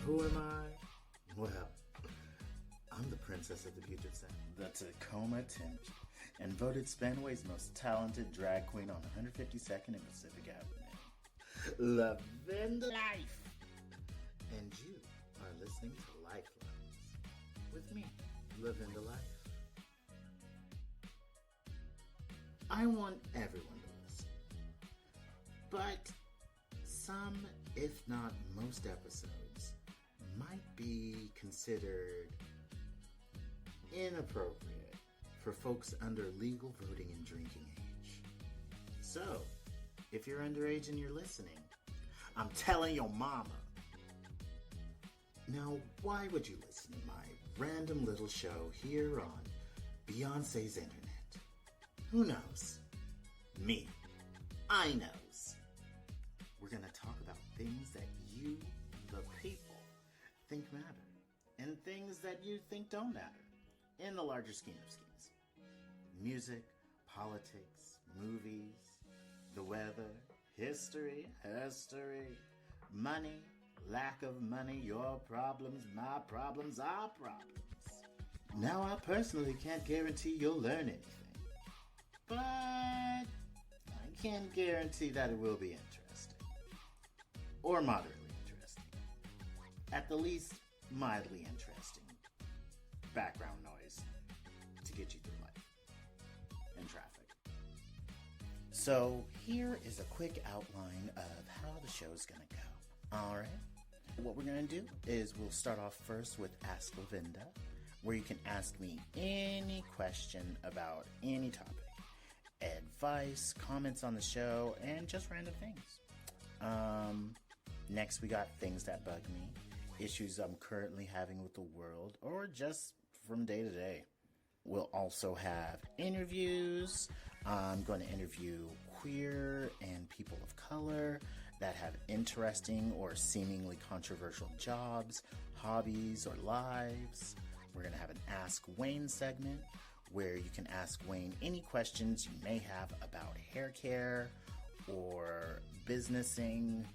Who am I? Well, I'm the princess of the Puget Sound, the Tacoma Tempest, and voted Spanaway's most talented drag queen on 152nd and Pacific Avenue. Lavender Life! And you are listening to Lifelines with me, Lavender Life. I want everyone to listen, but some, if not most episodes, might be considered inappropriate for folks under legal voting and drinking age. So, if you're underage and you're listening, I'm telling your mama. Now, why would you listen to my random little show here on Beyonce's internet? Who knows? Me. I knows. We're going to talk about things that you, the people, think matter, and things that you think don't matter in the larger scheme of schemes. Music, politics, movies, the weather, history, money, lack of money, your problems, my problems, our problems. Now, I personally can't guarantee you'll learn anything, but I can guarantee that it will be interesting, or moderately interesting. At the least, mildly interesting background noise to get you through life and traffic. So here is a quick outline of how the show's gonna go. Alright, what we're gonna do is we'll start off first with Ask Lavinda, where you can ask me any question about any topic. Advice, comments on the show, and just random things. Next we got Things That Bug Me, issues I'm currently having with the world, or just from day to day. We'll also have interviews. I'm going to interview queer and people of color that have interesting or seemingly controversial jobs, hobbies, or lives. We're going to have an Ask Wayne segment, where you can ask Wayne any questions you may have about hair care or businessing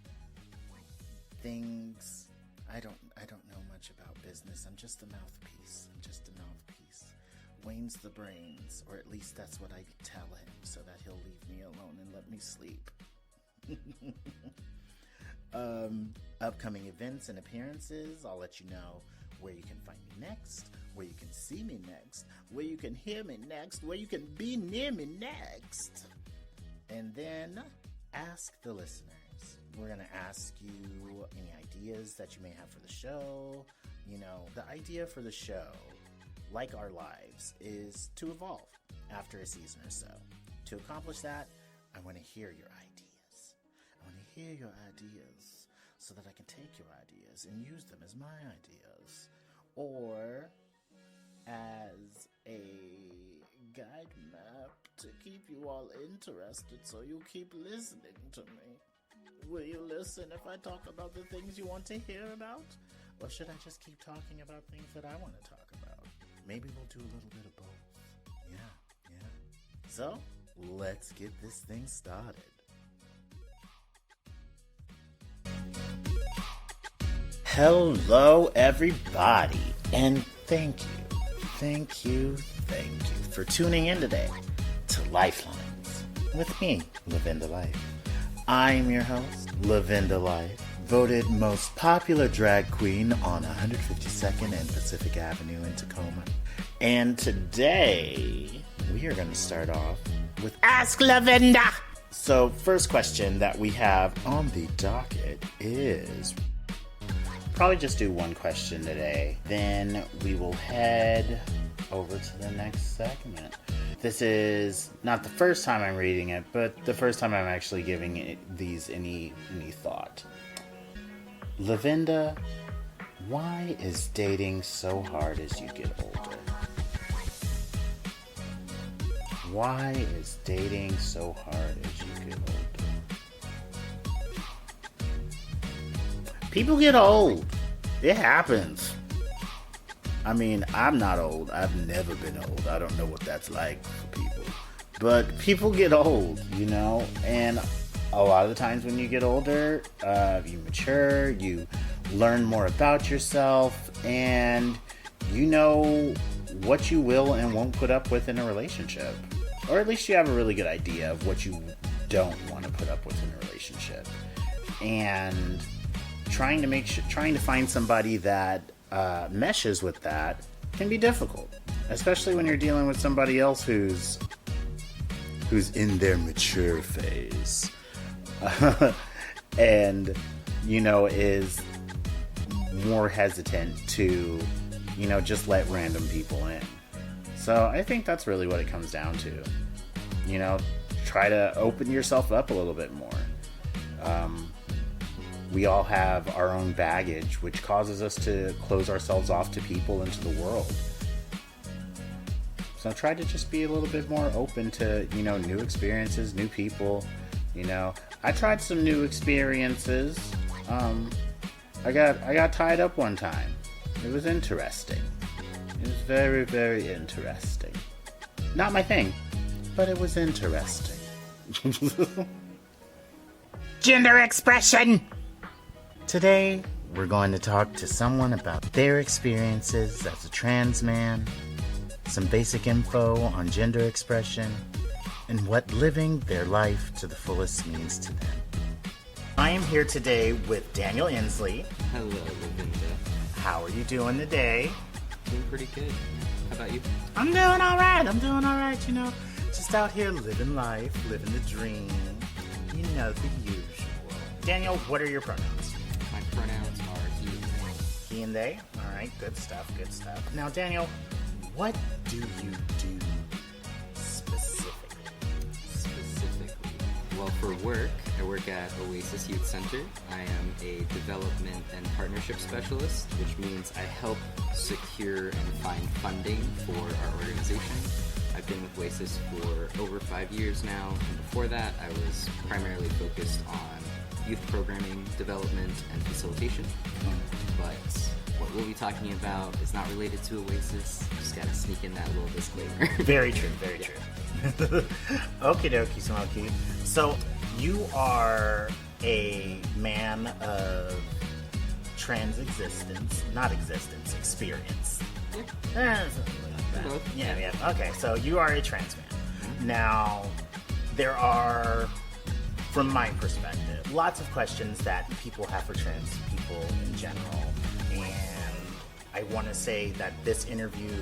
things. I don't know much about business. I'm just a mouthpiece. Wayne's the brains, or at least that's what I tell him, so that he'll leave me alone and let me sleep. Upcoming events and appearances, I'll let you know where you can find me next, where you can see me next, where you can hear me next, where you can be near me next. And then ask the listeners. We're going to ask you any ideas that you may have for the show. You know, the idea for the show, like our lives, is to evolve after a season or so. To accomplish that, I want to hear your ideas. I want to hear your ideas so that I can take your ideas and use them as my ideas, or as a guide map to keep you all interested so you keep listening to me. Will you listen if I talk about the things you want to hear about? Or should I just keep talking about things that I want to talk about? Maybe we'll do a little bit of both. Yeah. So, let's get this thing started. Hello, everybody, and thank you for tuning in today to Lifelines with me, Lavinda Life. I'm your host, Lavinda Life, voted most popular drag queen on 152nd and Pacific Avenue in Tacoma. And today, we are going to start off with Ask Lavinda! So, first question that we have on the docket is... probably just do one question today. Then we will head over to the next segment. This is not the first time I'm reading it, but the first time I'm actually giving these any thought. Lavinda, why is dating so hard as you get older? Why is dating so hard as you get older? People get old. It happens. I mean, I'm not old. I've never been old. I don't know what that's like for people. But people get old, you know? And a lot of the times when you get older, you mature, you learn more about yourself, and you know what you will and won't put up with in a relationship. Or at least you have a really good idea of what you don't want to put up with in a relationship. And trying to find somebody that meshes with that can be difficult, especially when you're dealing with somebody else who's in their mature phase and is more hesitant to just let random people in. So I think that's really what it comes down to. Try to open yourself up a little bit more. We all have our own baggage, which causes us to close ourselves off to people and to the world. So try to just be a little bit more open to, new experiences, new people. I tried some new experiences. I got tied up one time. It was interesting. It was very, very interesting. Not my thing, but it was interesting. Gender expression! Today, we're going to talk to someone about their experiences as a trans man, some basic info on gender expression, and what living their life to the fullest means to them. I am here today with Daniel Inslee. Hello, Lavinda. How are you doing today? Doing pretty good. How about you? I'm doing alright, just out here living life, living the dream, the usual. Daniel, what are your pronouns? My pronouns are he and they. He and they? Alright, good stuff. Now, Daniel, what do you do specifically? Well, for work, I work at Oasis Youth Center. I am a development and partnership specialist, which means I help secure and find funding for our organization. I've been with Oasis for over 5 years now, and before that, I was primarily focused on youth programming, development, and facilitation. But what we'll be talking about is not related to Oasis. Just gotta sneak in that little disclaimer. Very true. Okie dokie, Smokey. So, you are a man of trans experience. Both. Yeah. Okay, so you are a trans man. Now, there are, from my perspective, lots of questions that people have for trans people in general. And I want to say that this interview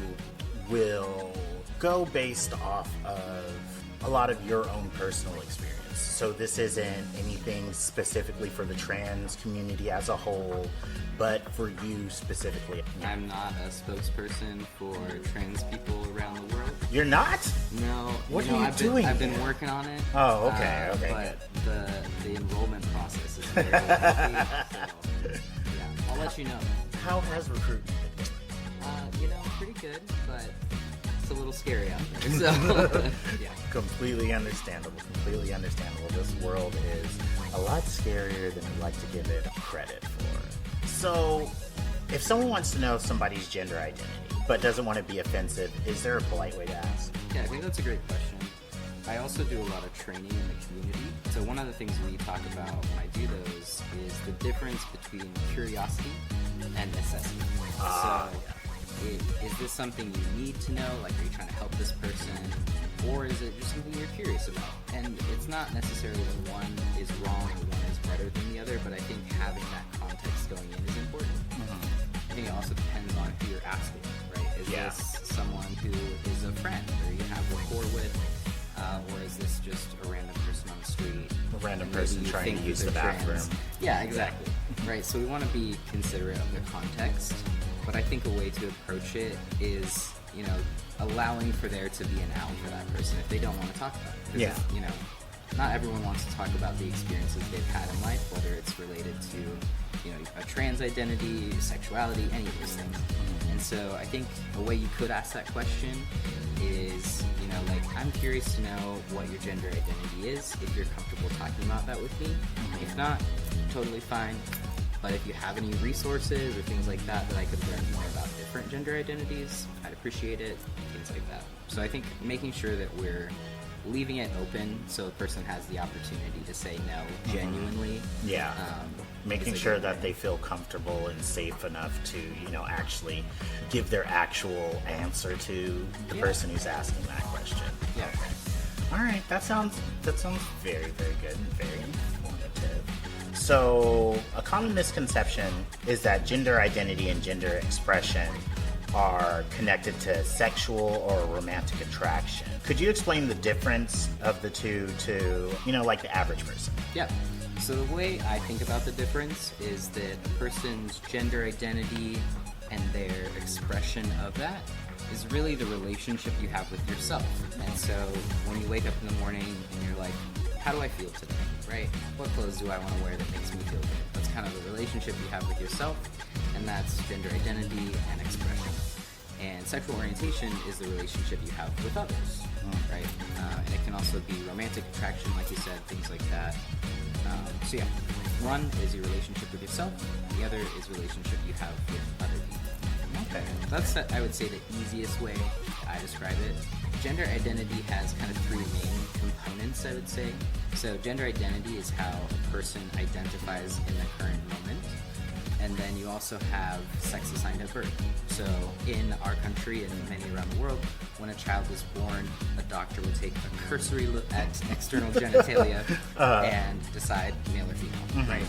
will go based off of a lot of your own personal experience. So this isn't anything specifically for the trans community as a whole, but for you specifically. I'm not a spokesperson for trans people around the world. You're not? No. What are you doing? I've been working on it. Oh, okay. But the enrollment process is very lengthy. So, yeah, I'll let you know. How has recruitment been going? Pretty good, but it's a little scary out there. So, yeah. Completely understandable. This world is a lot scarier than we like to give it credit for. So, if someone wants to know somebody's gender identity, but doesn't want to be offensive, is there a polite way to ask? Yeah, I think that's a great question. I also do a lot of training in the community. So one of the things we talk about when I do those is the difference between curiosity and necessity. Is this something you need to know? Like, are you trying to help this person? Or is it just something you're curious about? And it's not necessarily that one is wrong or one is better than the other, but I think having that context going in is important. I think it also depends on who you're asking, right? Is this someone who is a friend or you have rapport with? Or is this just a random person on the street? A random person trying to use the bathroom. Yeah, exactly. Right, so we want to be considerate of the context, but I think a way to approach it is, allowing for there to be an out for that person if they don't want to talk about it. Yeah. Not everyone wants to talk about the experiences they've had in life, whether it's related to, a trans identity, sexuality, any of those things. And so I think a way you could ask that question is, I'm curious to know what your gender identity is, if you're comfortable talking about that with me. If not, totally fine. But if you have any resources or things like that I could learn more about different gender identities, I'd appreciate it, things like that. So I think making sure that we're leaving it open so a person has the opportunity to say no genuinely. Making sure that they feel comfortable and safe enough to, actually give their actual answer to the person who's asking that question. Yeah. Okay. All right, that sounds very, very good and very informative. So, a common misconception is that gender identity and gender expression are connected to sexual or romantic attraction. Could you explain the difference of the two to, like the average person? Yeah. So the way I think about the difference is that a person's gender identity and their expression of that is really the relationship you have with yourself. And so when you wake up in the morning and you're like, how do I feel today, right? What clothes do I want to wear that makes me feel good? That's kind of the relationship you have with yourself, and that's gender identity and expression. And sexual orientation is the relationship you have with others, right? And it can also be romantic attraction, like you said, things like that. So yeah, one is your relationship with yourself, the other is relationship you have with other people. Okay. That's, I would say, the easiest way I describe it. Gender identity has kind of three main components, I would say. So gender identity is how a person identifies in the current moment. And then you also have sex assigned at birth. So in our country and many around the world, when a child is born, a doctor would take a cursory look at external genitalia and decide male or female, right?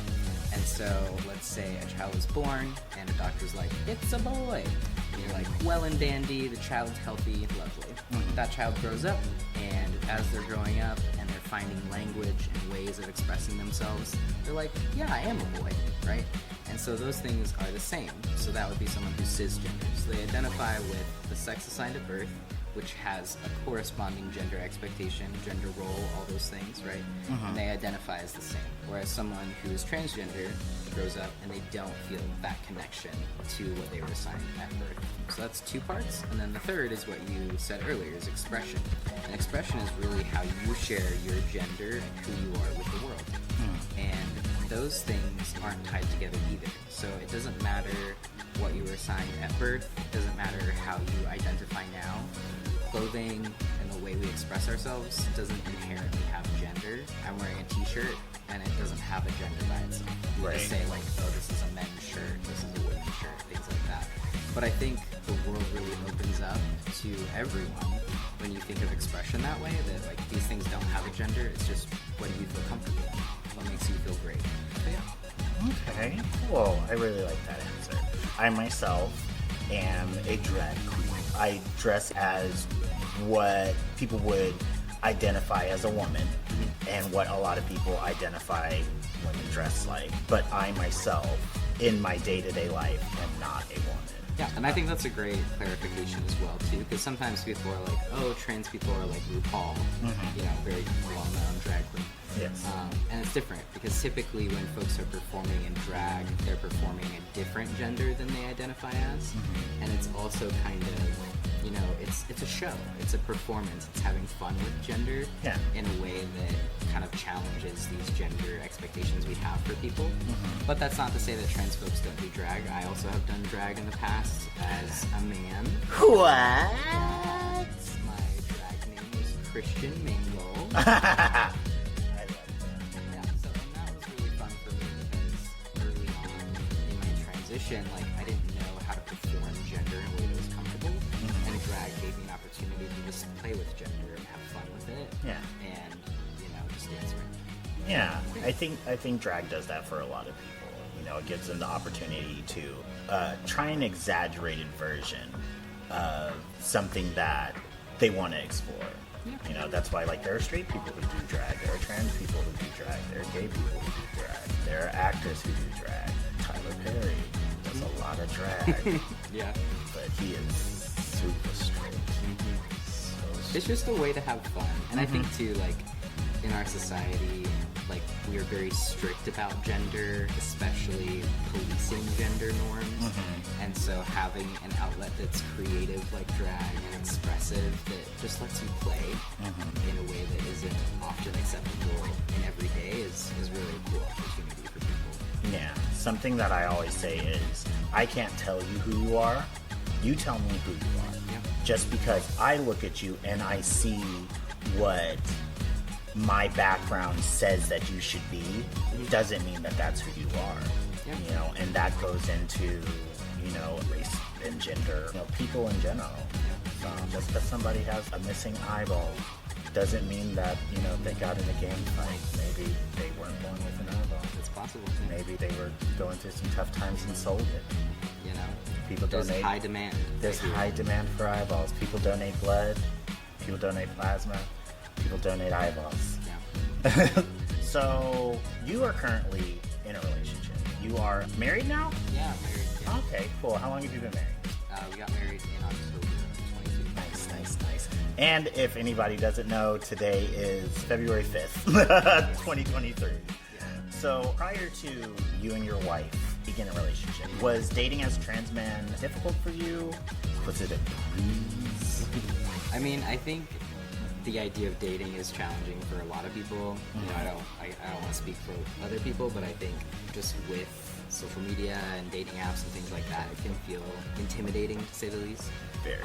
And so let's say a child is born and a doctor's like, it's a boy. And you're like, well and dandy, the child's healthy, lovely. That child grows up, and as they're growing up and they're finding language and ways of expressing themselves, they're like, yeah, I am a boy, right? And so those things are the same. So that would be someone who's cisgender. So they identify with the sex assigned at birth, which has a corresponding gender expectation, gender role, all those things, right? And they identify as the same. Whereas someone who is transgender grows up and they don't feel that connection to what they were assigned at birth. So that's two parts. And then the third is what you said earlier, is expression. And expression is really how you share your gender and who you are with the world. And those things aren't tied together either. So it doesn't matter what you were assigned at birth. It doesn't matter how you identify now. Clothing and the way we express ourselves doesn't inherently have gender. I'm wearing a t-shirt and it doesn't have a gender by itself. You just say like, oh, this is a men's shirt, this is a women's shirt, things like that. But I think the world really opens up to everyone when you think of expression that way, that like these things don't have a gender, it's just what do you feel comfortable with, what makes you feel great. So, yeah. Okay, cool. I really like that answer. I myself am a drag queen. I dress as what people would identify as a woman and what a lot of people identify women dress like. But I myself, in my day-to-day life, am not a woman. Yeah, and I think that's a great clarification as well, too, because sometimes people are like, oh, trans people are like RuPaul, very well-known drag queen. Yes. And it's different, because typically when folks are performing in drag, they're performing a different gender than they identify as, and it's also kind of, it's a show, it's a performance, it's having fun with gender in a way that kind of challenges these gender expectations we have for people. But that's not to say that trans folks don't do drag. I also have done drag in the past as a man. What? My drag name is Christian Mingle. I love So and that was really fun for me because early on in my transition, like I didn't know how to perform gender in a way that was comfortable, and drag gave me an opportunity to just play with gender and have fun with it. Yeah. And just dance around. Yeah, I think drag does that for a lot of people. It gives them the opportunity to try an exaggerated version of something that they want to explore. That's why there are straight people who do drag, there are trans people who do drag, there are gay people who do drag, there are actors who do drag. Tyler Perry does a lot of drag. Yeah. But he is super straight. It's just a way to have fun. And I think too, in our society, we are very strict about gender, especially policing gender norms. And so having an outlet that's creative like drag and expressive that just lets you play in a way that isn't often acceptable in every day is really a cool opportunity for people. Yeah, something that I always say is, I can't tell you who you are, you tell me who you are. Yeah. Just because I look at you and I see what my background says that you should be doesn't mean that that's who you are. Yeah. You know, and that goes into, you know, race and gender, you know, people in general. Just because somebody has a missing eyeball doesn't mean that, you know, they got in a gang fight. Maybe they weren't born with an eyeball. It's possible. Maybe they were going through some tough times and sold it. You know, People there's donate. high demand. There's high demand for eyeballs. People donate blood. People donate plasma. People donate eyeballs. Yeah. So you are currently in a relationship. You are married now? Yeah, I'm married. Yeah. Okay, cool. How long have you been married? We got married in October of 22. Nice. And if anybody doesn't know, today is February 5th, 2023. So prior to you and your wife begin a relationship, was dating as a trans man difficult for you? Was it a breeze? I mean, I think the idea of dating is challenging for a lot of people. You know, I don't want to speak for other people, but I think just with social media and dating apps and things like that, it can feel intimidating to say the least. Fair.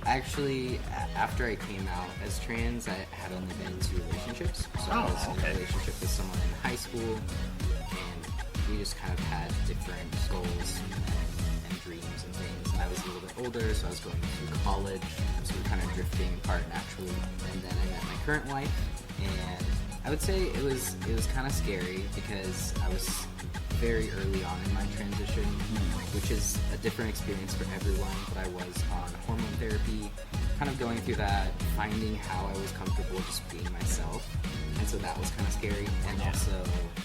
Actually, after I came out as trans, I had only been in 2 relationships. So I was in a relationship with someone in high school, and we just kind of had different goals and dreams and things. And I was a little bit older, so I was going through college, so we were kind of drifting apart naturally. And then I met my current wife, and I would say it was kind of scary because I was very early on in my transition, which is a different experience for everyone, but I was on hormone therapy, kind of going through that, finding how I was comfortable just being myself, and so that was kind of scary. And also,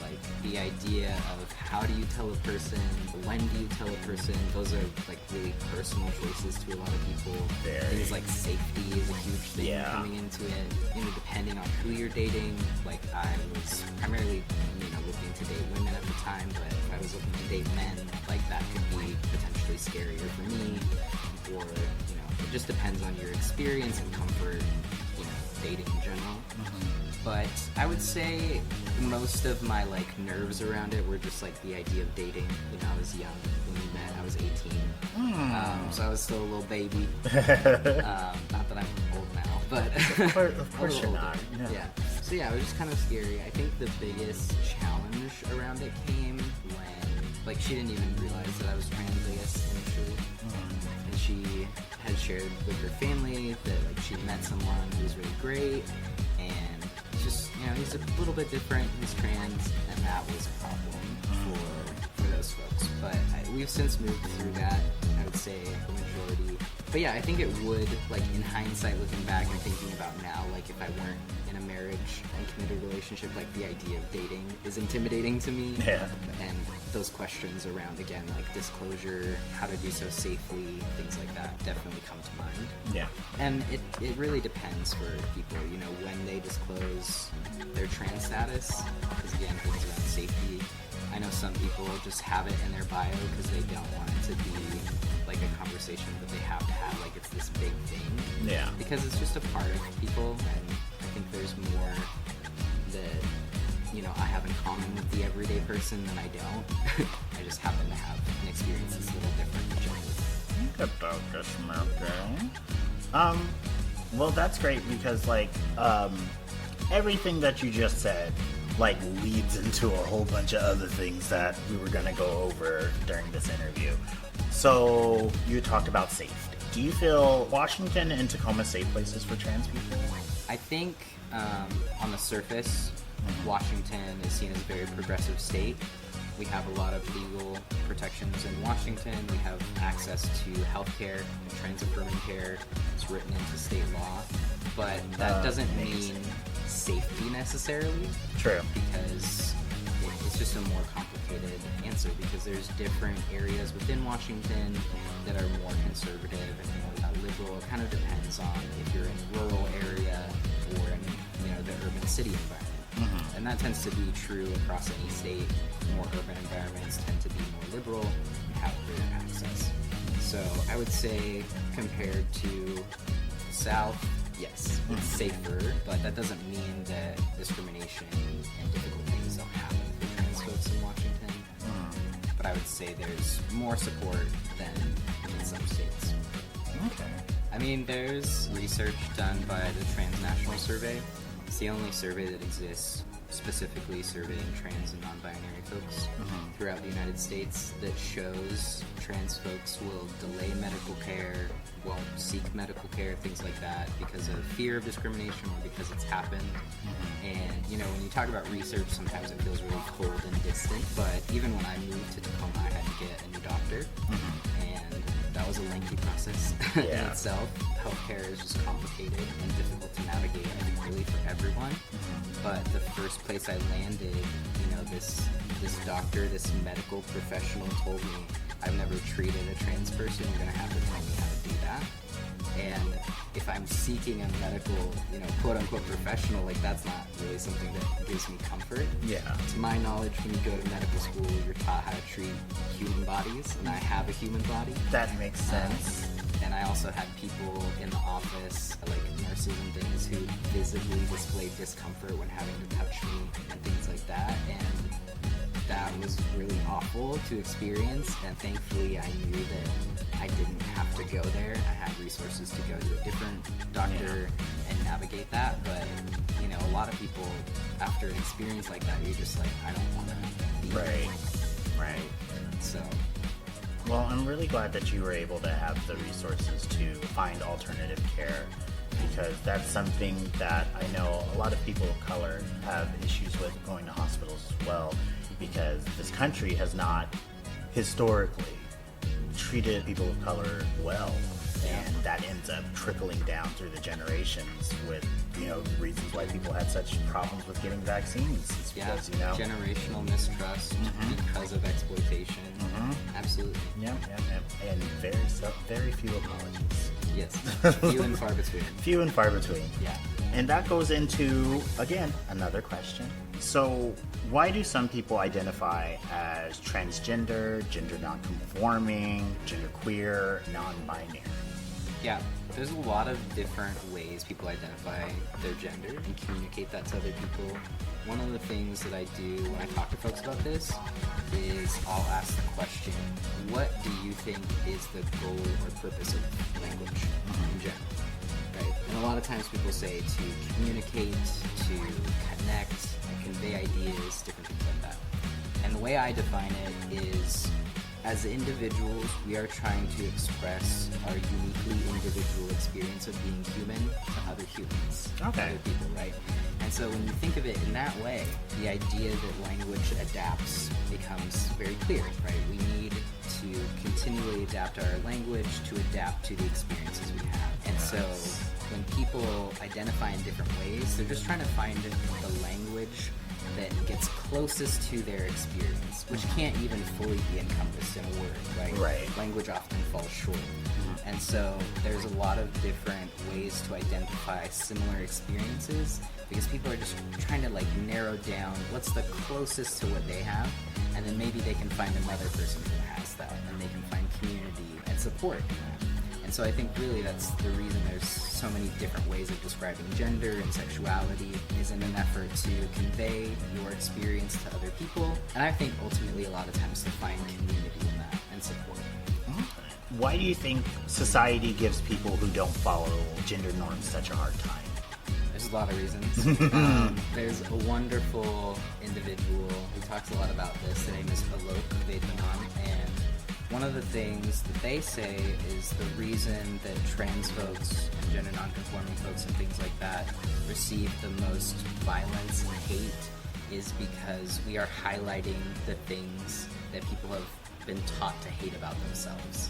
like, the idea of how do you tell a person, when do you tell a person, those are like really personal choices to a lot of people. Things like safety is a huge thing coming into it, you know, depending on who you're dating. Like, I was primarily, you know, looking to date women at the time, but if I was looking to date men, like, that could be potentially scarier for me, or, you know, it just depends on your experience and comfort, you know, dating in general. But I would say most of my, like, nerves around it were just, like, the idea of dating. You know, I was young when we met. I was 18. So I was still a little baby. Not that I'm old now, but Of course you're not. No. Yeah. So yeah, it was just kind of scary. I think the biggest challenge around it came when, like, she didn't even realize that I was trans, I guess, initially. And she had shared with her family that, like, she'd met someone who was really great, and just, you know, he's a little bit different, he's trans, and that was a problem for those folks. But we've since moved through that, I would say, the majority. But yeah, I think it would, like, in hindsight, looking back and thinking about now, like, if I weren't in a marriage and committed relationship, like, the idea of dating is intimidating to me. Yeah. And those questions around, again, like, disclosure, how to do so safely, things like that definitely come to mind. Yeah. And it really depends for people, you know, when they disclose their trans status, because, again, things around safety. I know some people just have it in their bio because they don't want it to be like a conversation that they have to have, like it's this big thing. Yeah. Because it's just a part of people, and I think there's more that, you know, I have in common with the everyday person than I don't. I just happen to have an experience that's a little different generally. Well, that's great because, like, everything that you just said, like, leads into a whole bunch of other things that we were going to go over during this interview. So you talked about safety. Do you feel Washington and Tacoma safe places for trans people? I think on the surface, Washington is seen as a very progressive state. We have a lot of legal protections in Washington. We have access to healthcare and trans-affirming care. It's written into state law. But that doesn't mean safety necessarily. True. Because it's just a more complicated answer, because there's different areas within Washington that are more conservative and more liberal. It kind of depends on if you're in a rural area or in, you know, the urban city environment. And that tends to be true across any state. More urban environments tend to be more liberal and have greater access. So I would say compared to the South, yes, it's safer, but that doesn't mean that discrimination and difficult things don't happen for trans folks in Washington. But I would say there's more support than in some states. Okay. I mean, there's research done by the Transnational Survey It's the only survey that exists specifically surveying trans and non-binary folks throughout the United States that shows trans folks will delay medical care, won't seek medical care, things like that, because of fear of discrimination or because it's happened. And, you know, when you talk about research, sometimes it feels really cold and distant, but even when I moved to Tacoma, I had to get a new doctor, and that was a lengthy process in itself. Healthcare is just complicated and difficult to navigate, I think, really for everyone. But the first place I landed, you know, this doctor, this medical professional told me, I've never treated a trans person, you're going to have to tell me how to do that. And if I'm seeking a medical, you know, quote-unquote professional, like, that's not really something that gives me comfort. Yeah. To my knowledge, when you go to medical school, you're taught how to treat human bodies, and I have a human body. That makes sense. And I also had people in the office, like nurses and things, who visibly displayed discomfort when having to touch me and things like that. And that was really awful to experience. And thankfully, I knew that I didn't have to go there. I had resources to go to a different doctor and navigate that. But, you know, a lot of people, after an experience like that, you're just like, I don't want to be Right. So... Well, I'm really glad that you were able to have the resources to find alternative care, because that's something that I know a lot of people of color have issues with going to hospitals as well, because this country has not historically treated people of color well, and that ends up trickling down through the generations with, you know, reasons why people had such problems with getting vaccines. It's because, you know, generational mistrust because of exploitation. Absolutely. Yep. And very few apologies. Yes. Few and far between. Few and far between. Yeah. And that goes into, again, another question. So, why do some people identify as transgender, gender nonconforming, genderqueer, non-binary? Yeah, there's a lot of different ways people identify their gender and communicate that to other people. One of the things that I do when I talk to folks about this is I'll ask the question, what do you think is the goal or purpose of language in general? Right? And a lot of times people say to communicate, to connect, convey ideas, different things like that. And the way I define it is, as individuals, we are trying to express our uniquely individual experience of being human to other humans, other people, right? And so when you think of it in that way, the idea that language adapts becomes very clear, right? We need to continually adapt our language to adapt to the experiences we have. And so when people identify in different ways, they're just trying to find the language that gets closest to their experience, which can't even fully be encompassed in a word, right? Right. Language often falls short. And so there's a lot of different ways to identify similar experiences, because people are just trying to like narrow down what's the closest to what they have, and then maybe they can find another person who has that, and they can find community and support in that. And so I think really that's the reason there's so many different ways of describing gender and sexuality, is in an effort to convey your experience to other people, and I think ultimately a lot of times to find community in that and support. Why do you think society gives people who don't follow gender norms such a hard time? There's a lot of reasons. There's a wonderful individual who talks a lot about this. Their name is Alok Vedhanan, and one of the things that they say is the reason that trans folks and gender nonconforming folks and things like that receive the most violence and hate is because we are highlighting the things that people have been taught to hate about themselves,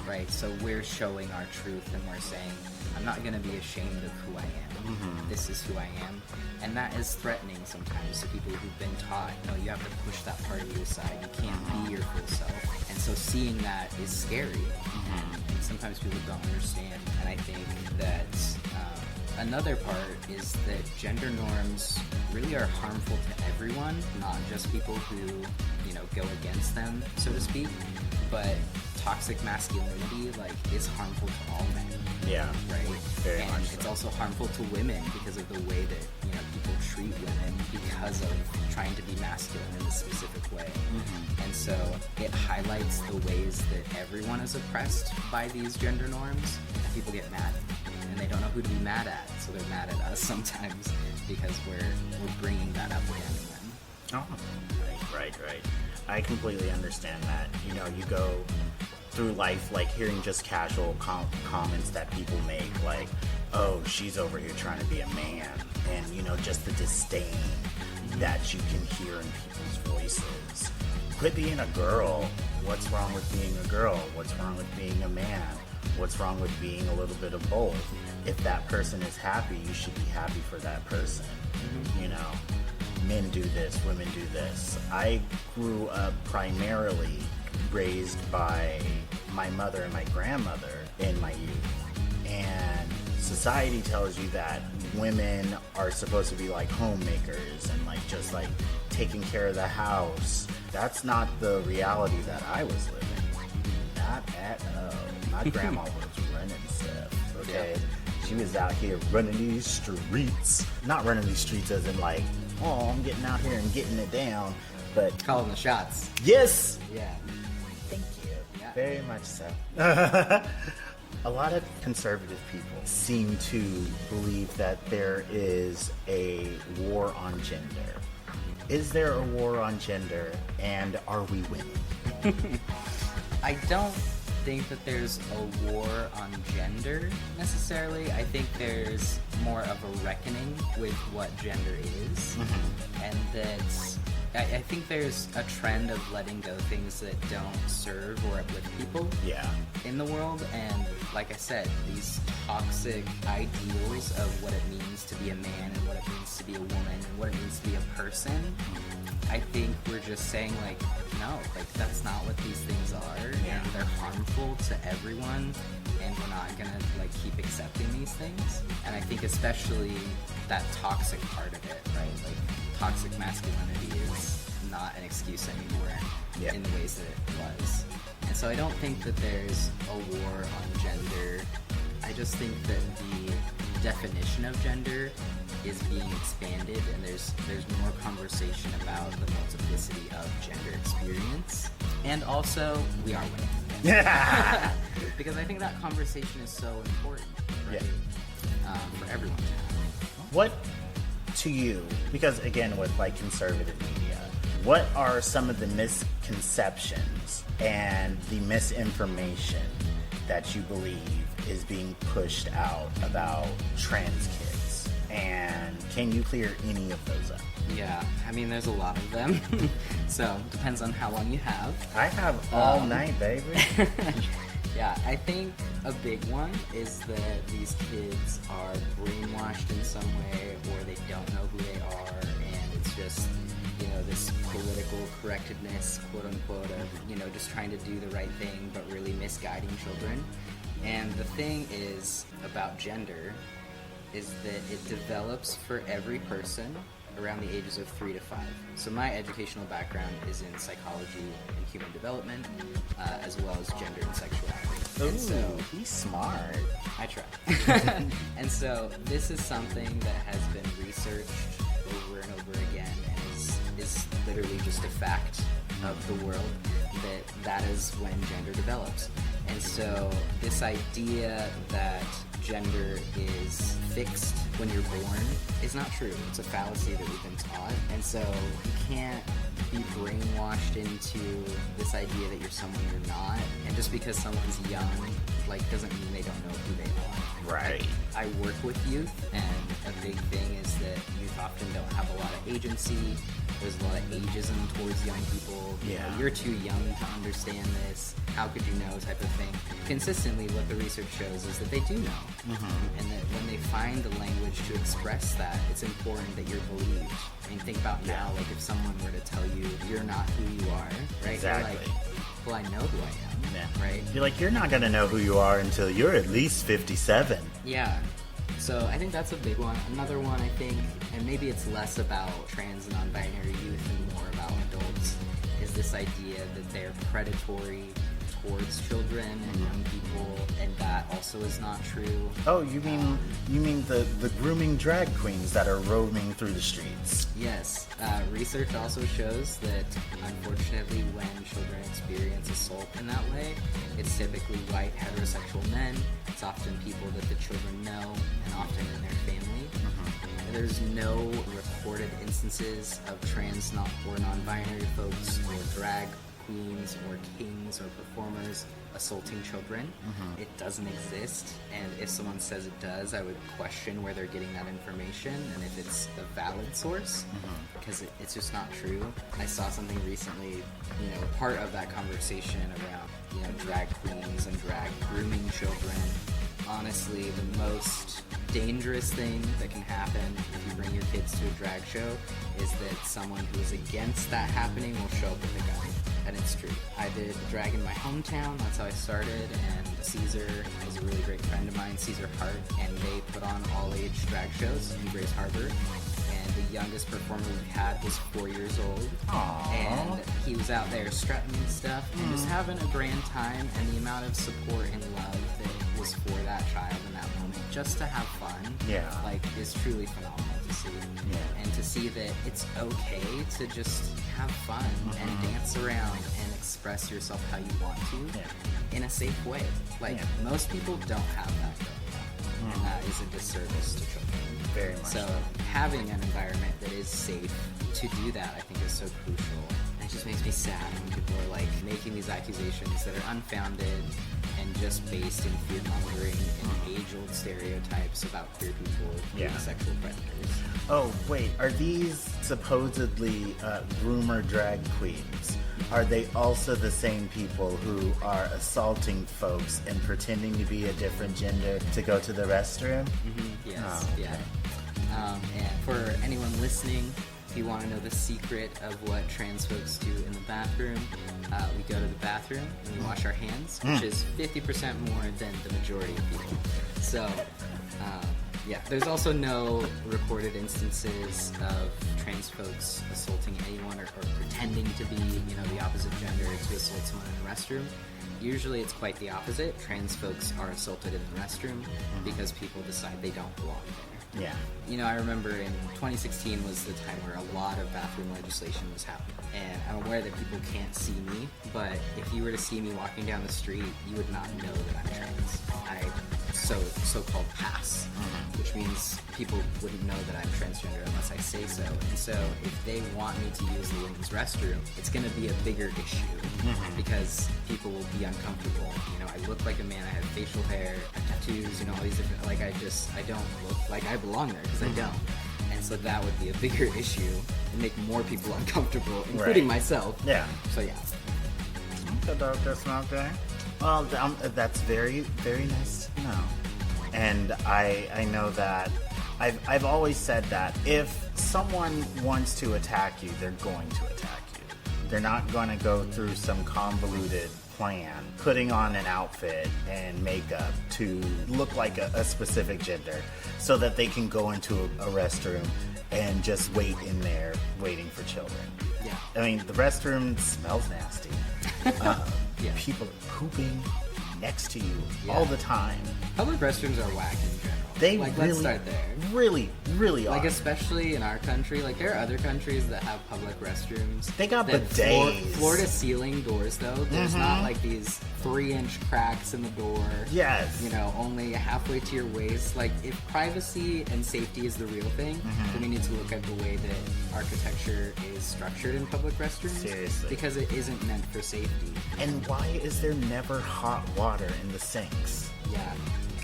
right? So we're showing our truth and we're saying, I'm not going to be ashamed of who I am. This is who I am. And that is threatening sometimes to people who've been taught, no, you have to push that part of you aside. You can't be your full self. And so seeing that is scary. And sometimes people don't understand. And I think that another part is that gender norms really are harmful to everyone, not just people who, you know, go against them, so to speak. But toxic masculinity, like, is harmful to all men. Yeah. Right? Very and much it's so. also harmful to women because of the way that, you know, people treat women because of trying to be masculine in a specific way. And so it highlights the ways that everyone is oppressed by these gender norms, and people get mad. And they don't know who to be mad at, so they're mad at us sometimes because we're bringing that up again and then. Oh, right. I completely understand that. You know, you go through life like hearing just casual comments that people make, like, oh, she's over here trying to be a man, and, you know, just the disdain that you can hear in people's voices. Quit being a girl. What's wrong with being a girl? What's wrong with being a man? What's wrong with being a little bit of both? If that person is happy, you should be happy for that person. You know, men do this, women do this. I grew up primarily raised by my mother and my grandmother in my youth. And society tells you that women are supposed to be like homemakers and like just like taking care of the house. That's not the reality that I was living. Not at all. My grandma was running stuff, okay? Yeah. She was out here running these streets. Not running these streets as in like, oh, I'm getting out here and getting it down, but... calling the shots. Yes! Yeah. Thank you. Yeah. Very much so. A lot of conservative people seem to believe that there is a war on gender. Is there a war on gender, and are we winning? I don't think that there's a war on gender necessarily. I think there's more of a reckoning with what gender is, and that I think there's a trend of letting go things that don't serve or uplift people in the world. And like I said, these toxic ideals of what it means to be a man and what it means to be a woman and what it means to be a person, I think we're just saying like, no, like that's not what these things are, and they're harmful to everyone, and we're not gonna like keep accepting these things. And I think especially that toxic part of it, right? Like toxic masculinity is not an excuse anymore in the ways that it was. And so I don't think that there's a war on gender. I just think that the definition of gender is being expanded, and there's more conversation about the multiplicity of gender experience. And also, we are winning. Because I think that conversation is so important, right? For everyone to have. What, to you, because again, with like conservative media, what are some of the misconceptions and the misinformation that you believe is being pushed out about trans kids? And can you clear any of those up? Yeah, I mean, there's a lot of them. So, depends on how long you have. I have all night, baby. Yeah, I think a big one is that these kids are brainwashed in some way, or they don't know who they are, and it's just, you know, this political correctness, quote unquote, of, you know, just trying to do the right thing, but really misguiding children. And the thing is about gender is that it develops for every person around the ages of 3 to 5. So my educational background is in psychology and human development, as well as gender and sexuality. Ooh, and so he's smart. I try. And so this is something that has been researched over and over again, and is literally just a fact of the world, that is when gender develops. And so this idea that gender is fixed when you're born is not true. It's a fallacy that we've been taught. And so you can't be brainwashed into this idea that you're someone you're not. And just because someone's young, like, doesn't mean they don't know who they are. Right. I work with youth, and a big thing is that youth often don't have a lot of agency. There's a lot of ageism towards young people. You know, you're too young to understand this. How could you know, type of thing. Consistently, what the research shows is that they do know. And that when they find the language to express that, it's important that you're believed. I mean, think about now, like if someone were to tell you you're not who you are, right? Exactly. You're like, well, I know who I am, right? You're like, you're not going to know who you are until you're at least 57. Yeah. So I think that's a big one. Another one, I think, and maybe it's less about trans and non-binary youth and more about adults, is this idea that they're predatory towards children and young people, and that also is not true. Oh, you mean the grooming drag queens that are roaming through the streets? Yes. Research also shows that, unfortunately, when children experience experience assault in that way. It's typically white heterosexual men. It's often people that the children know, and often in their family. There's no recorded instances of trans or non-binary folks or drag queens or kings or performers assaulting children. It doesn't exist, and if someone says it does, I would question where they're getting that information and if it's a valid source, because it's just not true. I saw something recently, part of that conversation around, drag queens and drag grooming children. Honestly, the most dangerous thing that can happen if you bring your kids to a drag show is that someone who is against that happening will show up with a gun. And it's true. I did drag in my hometown, that's how I started, and Caesar is a really great friend of mine, Caesar Hart, and they put on all-age drag shows in Grace Harbor. And the youngest performer we had was 4 years old. Aww. And he was out there strutting and stuff and just having a grand time, and the amount of support and love that was for that child in that moment, just to have fun, is truly phenomenal to see. And to see that it's okay to just have fun and dance around and express yourself how you want to in a safe way. Most people don't have that going on, and that is a disservice to children. Very much so. Having an environment that is safe to do that, I think, is so crucial. And it just makes me sad when people are making these accusations that are unfounded and just based in fear-mongering and age-old stereotypes about queer people being sexual predators. Oh, wait, are these supposedly groomer drag queens? Are they also the same people who are assaulting folks and pretending to be a different gender to go to the restroom? Yes, oh, okay. And for anyone listening, if you want to know the secret of what trans folks do in the bathroom, we go to the bathroom and we wash our hands, which is 50% more than the majority of people. So, there's also no recorded instances of trans folks assaulting anyone or pretending to be, the opposite gender to assault someone in the restroom. Usually it's quite the opposite. Trans folks are assaulted in the restroom because people decide they don't belong there. Yeah. I remember in 2016 was the time where a lot of bathroom legislation was happening. And I'm aware that people can't see me, but if you were to see me walking down the street, you would not know that I'm trans. So-called pass, which means people wouldn't know that I'm transgender unless I say so. And so if they want me to use the women's restroom, it's going to be a bigger issue because people will be uncomfortable. I look like a man, I have facial hair, I have tattoos, all these different, I don't look like I belong there because I don't. And so that would be a bigger issue and make more people uncomfortable, including myself. Yeah. So yeah. Okay, Dr. Smoker. Well, that's very, very nice to know. And I know that I've always said that if someone wants to attack you, they're going to attack you. They're not going to go through some convoluted plan, putting on an outfit and makeup to look like a specific gender so that they can go into a restroom and just wait in there waiting for children. Yeah. I mean, the restroom smells nasty. People are pooping next to you all the time. Public restrooms are whack in general. They let's start there. Really are. Especially in our country, there are other countries that have public restrooms. They got bidets. Floor to ceiling doors, though. There's not these 3-inch cracks in the door. Yes. Only halfway to your waist. If privacy and safety is the real thing, then we need to look at the way that architecture is structured in public restrooms. Seriously. Because it isn't meant for safety. And why is there never hot water in the sinks? Yeah.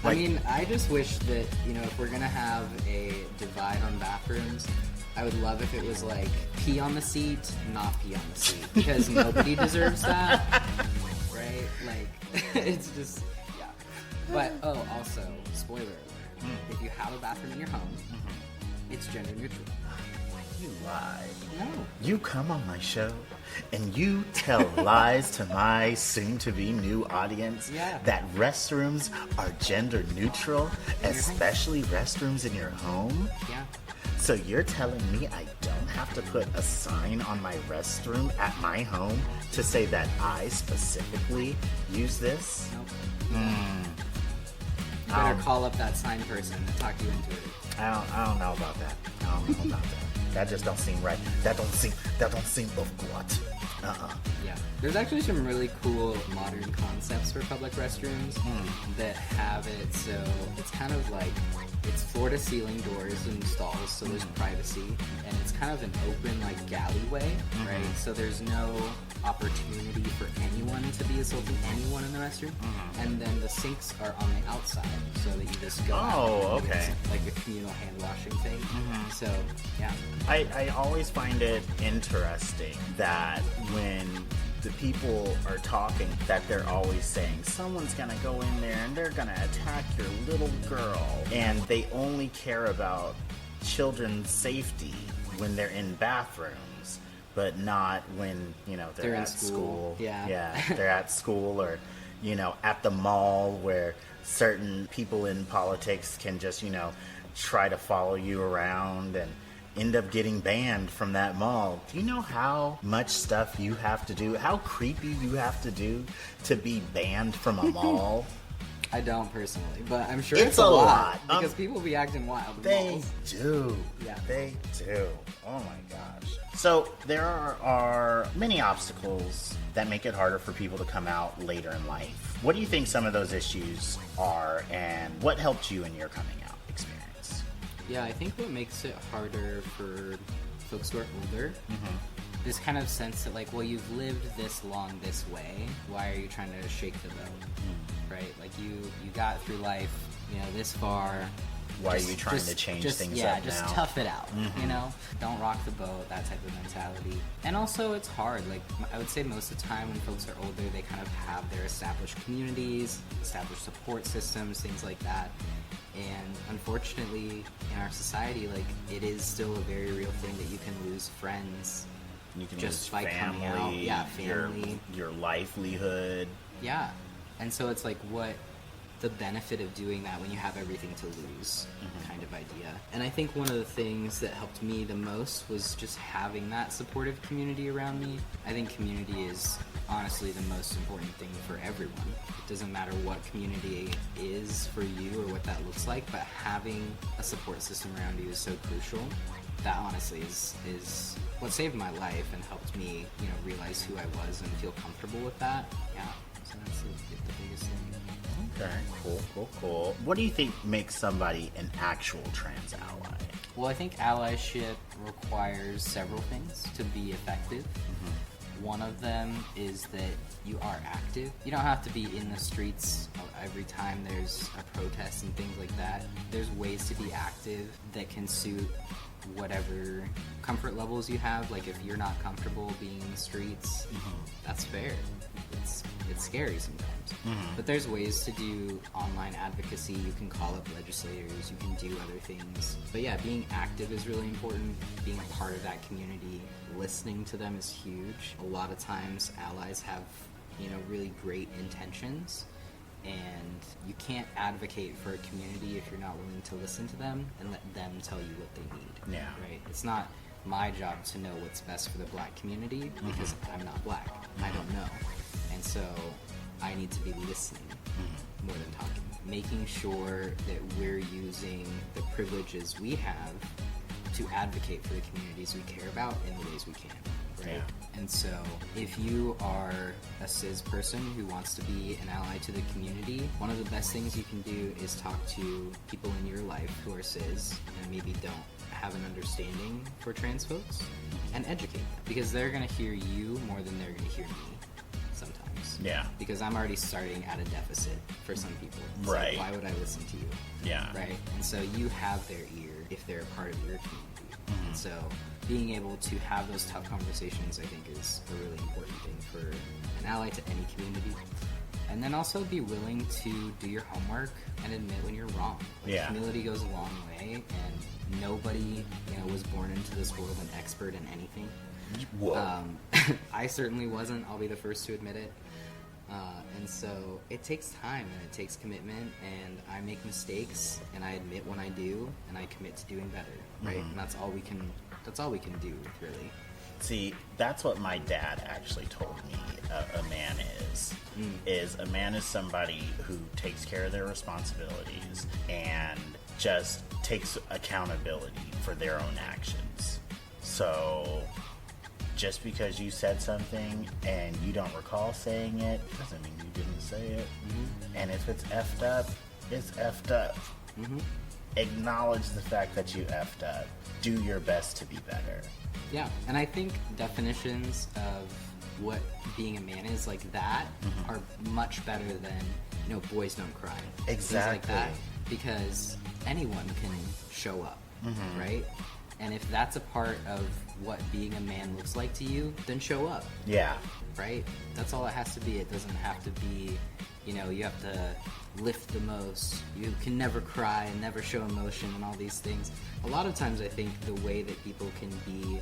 I just wish that, if we're going to have a divide on bathrooms, I would love if it was pee on the seat, not pee on the seat. Because nobody deserves that. Right? It's just, yeah. But, also, spoiler alert. If you have a bathroom in your home, it's gender neutral. You lie. No. You come on my show and you tell lies to my soon-to-be new audience that restrooms are gender neutral, especially restrooms in your home? Yeah. So you're telling me I don't have to put a sign on my restroom at my home to say that I specifically use this? Nope. You better call up that sign person and talk you into it. I don't know about that. That just don't seem right. That don't seem of what. Yeah. There's actually some really cool modern concepts for public restrooms that have it so it's kind of like it's floor-to-ceiling doors and stalls, so there's privacy, and it's kind of an open like alleyway, right? So there's no opportunity for anyone to be assaulting anyone in the restroom, and then the sinks are on the outside, so that you just go out and it's like a communal hand washing thing. So yeah, I always find it interesting that when the people are talking, that they're always saying someone's gonna go in there and they're gonna attack your little girl, and they only care about children's safety when they're in bathrooms, but not when, you know, they're at school. Yeah. They're at school, or, you know, at the mall, where certain people in politics can just, you know, try to follow you around and end up getting banned from that mall. Do you know how much stuff you have to do, how creepy you have to do to be banned from a mall? I don't personally, but I'm sure It's a lot. because people be acting wild in They malls. do. Yeah. They do. Oh my gosh. So there are many obstacles that make it harder for people to come out later in life. What do you think some of those issues are, and what helped you in your coming out experience? Yeah, I think what makes it harder for folks who are older, this kind of sense that like, well, you've lived this long this way, why are you trying to shake the boat, right? Like you got through life, you know, this far. Why are you trying to change things up now? Yeah, just tough it out, you know? Don't rock the boat, that type of mentality. And also, it's hard. Like, I would say most of the time when folks are older, they kind of have their established communities, established support systems, things like that. And unfortunately, in our society, like, it is still a very real thing that you can lose friends. You can just lose by coming out. Yeah, family. Your livelihood. Yeah. And so it's like, what the benefit of doing that when you have everything to lose kind of idea. And I think one of the things that helped me the most was just having that supportive community around me. I think community is honestly the most important thing for everyone. It doesn't matter what community is for you or what that looks like, but having a support system around you is so crucial. That honestly is what saved my life and helped me, you know, realize who I was and feel comfortable with that. Yeah, so that's the biggest thing. Okay, cool. What do you think makes somebody an actual trans ally? Well, I think allyship requires several things to be effective. One of them is that you are active. You don't have to be in the streets every time there's a protest and things like that. There's ways to be active that can suit whatever comfort levels you have. Like if you're not comfortable being in the streets, that's fair. It's scary sometimes. But there's ways to do online advocacy. You can call up legislators, you can do other things. But yeah, being active is really important. Being a part of that community, listening to them is huge. A lot of times allies have, you know, really great intentions, and you can't advocate for a community if you're not willing to listen to them and let them tell you what they need. Yeah. Right? It's not my job to know what's best for the black community because I'm not black. I don't know. And so I need to be listening more than talking. Making sure that we're using the privileges we have to advocate for the communities we care about in the ways we can. Right? Yeah. And so if you are a cis person who wants to be an ally to the community, one of the best things you can do is talk to people in your life who are cis and maybe don't have an understanding for trans folks and educate them, because they're going to hear you more than they're going to hear me sometimes. Yeah. Because I'm already starting at a deficit for some people. It's Right. like, why would I listen to you? Yeah. Right? And so you have their ear if they're a part of your community. And so being able to have those tough conversations, I think, is a really important thing for an ally to any community. And then also be willing to do your homework and admit when you're wrong. Like, Yeah. humility goes a long way, and nobody, you know, was born into this world an expert in anything. Whoa. I certainly wasn't. I'll be the first to admit it. And so it takes time and it takes commitment, and I make mistakes and I admit when I do, and I commit to doing better, right? And that's all we can do, really. See, that's what my dad actually told me a man is a man is somebody who takes care of their responsibilities and just takes accountability for their own actions. So just because you said something and you don't recall saying it doesn't mean you didn't say it. And if it's effed up, it's effed up. Acknowledge the fact that you effed up. Do your best to be better. Yeah, and I think definitions of what being a man is like that are much better than, you know, boys don't cry. Exactly. Things like that, because anyone can show up, right? And if that's a part of what being a man looks like to you, then show up. Yeah. Right? That's all it has to be. It doesn't have to be, you know, you have to lift the most. You can never cry and never show emotion and all these things. A lot of times I think the way that people can be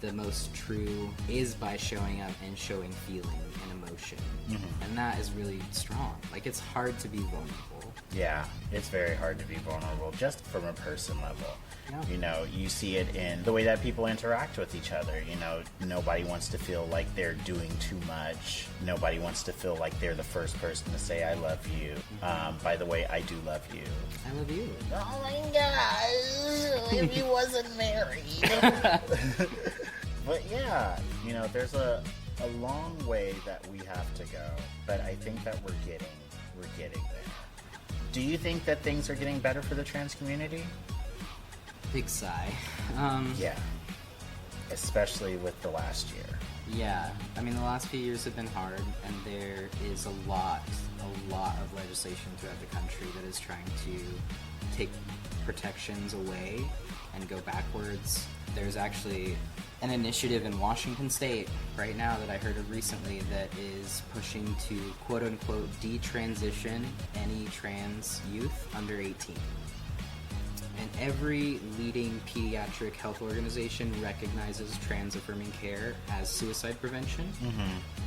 the most true is by showing up and showing feeling and emotion. And that is really strong. Like, it's hard to be vulnerable. Yeah, it's very hard to be vulnerable just from a person level. Yeah. You know, you see it in the way that people interact with each other. You know, nobody wants to feel like they're doing too much. Nobody wants to feel like they're the first person to say, I love you. By the way, I do love you. I love you. Oh my gosh, if he wasn't married. But yeah, you know, there's a long way that we have to go. But I think that we're getting there. Do you think that things are getting better for the trans community? Big sigh. Yeah. Especially with the last year. Yeah. I mean, the last few years have been hard, and there is a lot of legislation throughout the country that is trying to take protections away and go backwards. There's actually an initiative in Washington State right now that I heard of recently that is pushing to quote-unquote detransition any trans youth under 18. And every leading pediatric health organization recognizes trans-affirming care as suicide prevention.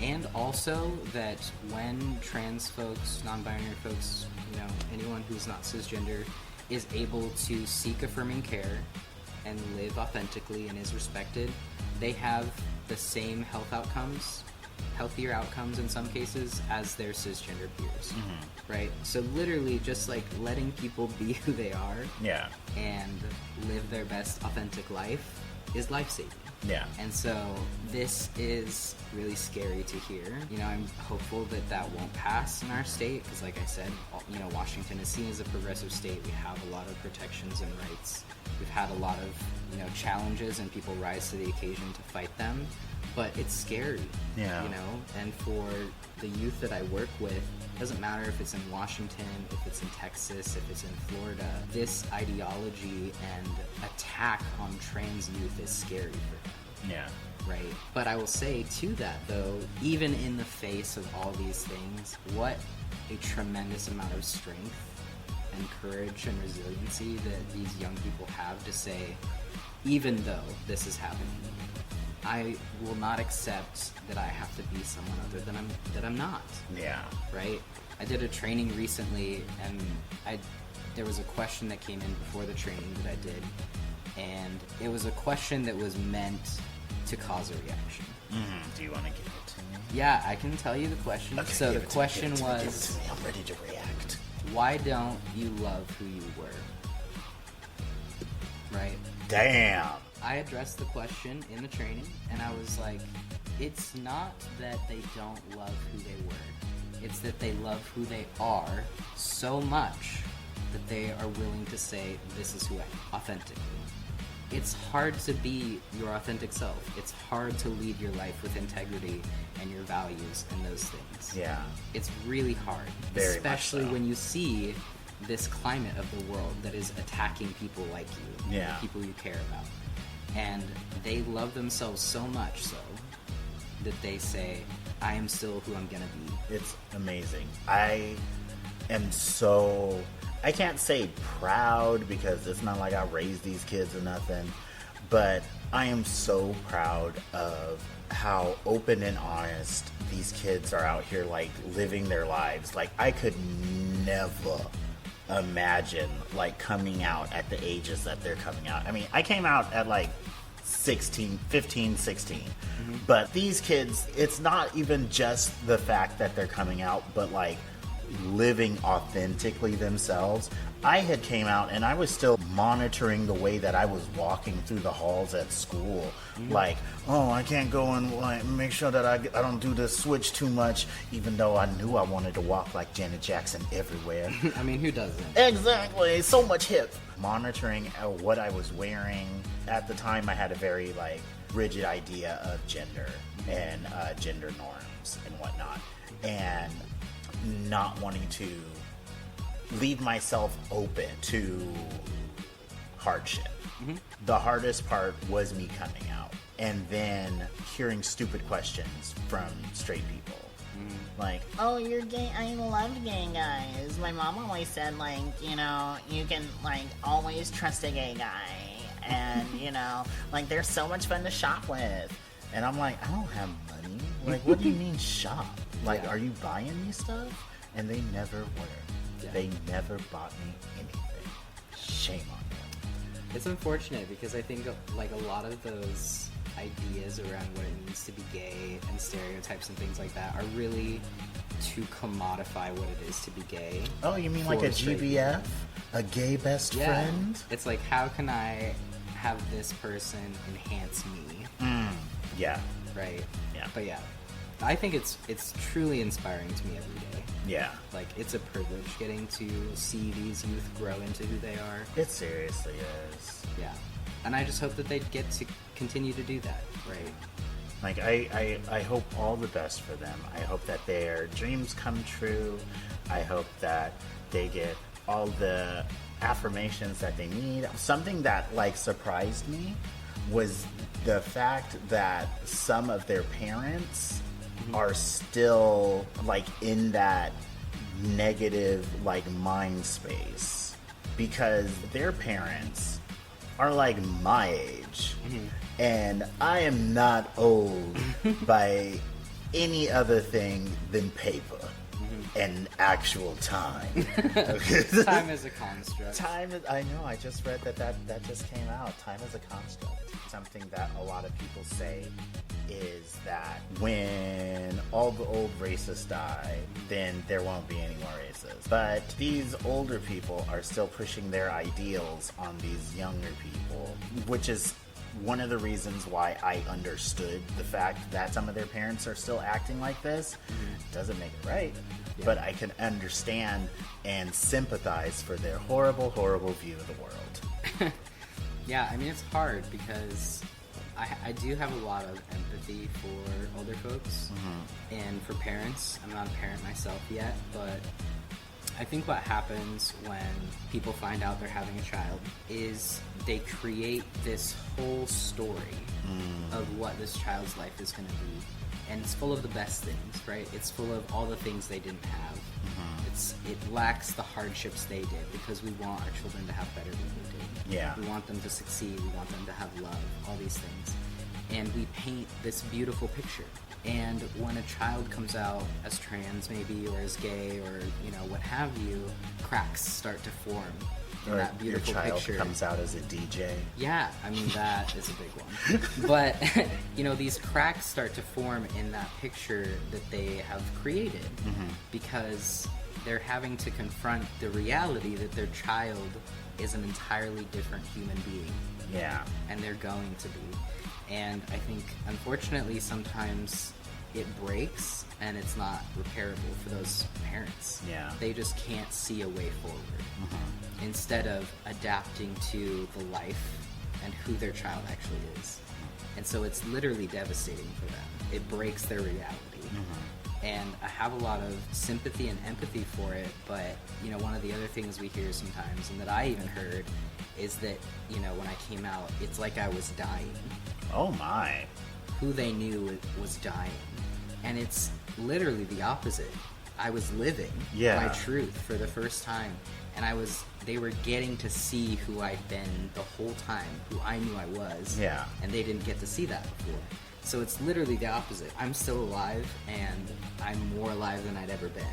And also that when trans folks, non-binary folks, you know, anyone who's not cisgender is able to seek affirming care and live authentically and is respected, they have the same health outcomes, healthier outcomes in some cases, as their cisgender peers. Right? So literally just like letting people be who they are and live their best authentic life is life-saving. Yeah. And so this is really scary to hear. You know, I'm hopeful that that won't pass in our state because, like I said, you know, Washington is seen as a progressive state. We have a lot of protections and rights. We've had a lot of, you know, challenges, and people rise to the occasion to fight them. But it's scary, you know, and for the youth that I work with, it doesn't matter if it's in Washington, if it's in Texas, if it's in Florida, this ideology and attack on trans youth is scary for them. Yeah. Right? But I will say to that, though, even in the face of all these things, what a tremendous amount of strength and courage and resiliency that these young people have to say, even though this is happening, I will not accept that I have to be someone other than I'm not. Yeah. Right? I did a training recently, and there was a question that came in before the training that I did, and it was a question that was meant to cause a reaction. Do you want to give it to me? Yeah, I can tell you the question. Okay, so the question give it was, to me. I'm ready to react. why don't you love who you were? Right? Damn. I addressed the question in the training, and I was like, it's not that they don't love who they were. It's that they love who they are so much that they are willing to say, this is who I am, authentically. It's hard to be your authentic self. It's hard to lead your life with integrity and your values and those things. Yeah. It's really hard, Very especially much so. when you see this climate of the world that is attacking people like you, Yeah. the people you care about. And they love themselves so much so that they say, I am still who I'm gonna be. It's amazing. I am so, I can't say proud because it's not like I raised these kids or nothing, but I am so proud of how open and honest these kids are out here, like, living their lives. Like, I could never imagine, like, coming out at the ages that they're coming out. I mean, I came out at, like, 16, 15, 16. But these kids, it's not even just the fact that they're coming out, but, like, living authentically themselves. I had came out and I was still monitoring the way that I was walking through the halls at school. Like, oh, I can't go and like make sure that I don't do the switch too much, even though I knew I wanted to walk like Janet Jackson everywhere. I mean, who doesn't? Exactly, so much hip. Monitoring what I was wearing. At the time, I had a very like rigid idea of gender and gender norms and whatnot, and not wanting to leave myself open to hardship. The hardest part was me coming out and then hearing stupid questions from straight people. Like, oh, you're gay. I loved gay guys. My mom always said, like, you know, you can, like, always trust a gay guy. And, you know, like, they're so much fun to shop with. And I'm like, I don't have money. Like, what do you mean shop? Like, are you buying me stuff? And they never were. Yeah. They never bought me anything. Shame on them. It's unfortunate because I think like a lot of those ideas around what it means to be gay and stereotypes and things like that are really to commodify what it is to be gay. Oh, you mean like a GBF? A gay best friend? It's like, how can I have this person enhance me? Yeah. Right? Yeah. But yeah, I think it's truly inspiring to me every day. Yeah. Like, it's a privilege getting to see these youth grow into who they are. It seriously is. Yeah. And I just hope that they get to continue to do that, right? Like, I hope all the best for them. I hope that their dreams come true. I hope that they get all the affirmations that they need. Something that, like, surprised me was the fact that some of their parents are still, like, in that negative, like, mind space. Because their parents are like my age, and I am not old by any other thing than paper and actual time. Time is a construct. Time is, I know, I just read that just came out. Time is a construct. Something that a lot of people say is that when all the old racists die, then there won't be any more racists. But these older people are still pushing their ideals on these younger people, which is one of the reasons why I understood the fact that some of their parents are still acting like this. Doesn't make it right, but I can understand and sympathize for their horrible, horrible view of the world. Yeah, I mean, it's hard because I do have a lot of empathy for older folks and for parents. I'm not a parent myself yet, but I think what happens when people find out they're having a child is they create this whole story of what this child's life is going to be. And it's full of the best things, right? It's full of all the things they didn't have. It lacks the hardships they did because we want our children to have better than we did. Yeah. We want them to succeed. We want them to have love, all these things. And we paint this beautiful picture. And when a child comes out as trans maybe, or as gay, or, you know, what have you, cracks start to form in that beautiful your child picture. Comes out as a DJ. Yeah, I mean, that is a big one. But, you know, these cracks start to form in that picture that they have created because they're having to confront the reality that their child is an entirely different human being. Yeah. And they're going to be. And I think, unfortunately, sometimes it breaks and it's not repairable for those parents. Yeah. They just can't see a way forward. Instead of adapting to the life and who their child actually is. And so it's literally devastating for them. It breaks their reality. And I have a lot of sympathy and empathy for it, but, you know, one of the other things we hear sometimes, and that I even heard, is that, you know, when I came out, it's like I was dying. Oh my. Who they knew was dying. And it's literally the opposite. I was living my truth for the first time, and they were getting to see who I'd been the whole time, who I knew I was. Yeah. And they didn't get to see that before. So it's literally the opposite. I'm still alive, and I'm more alive than I'd ever been.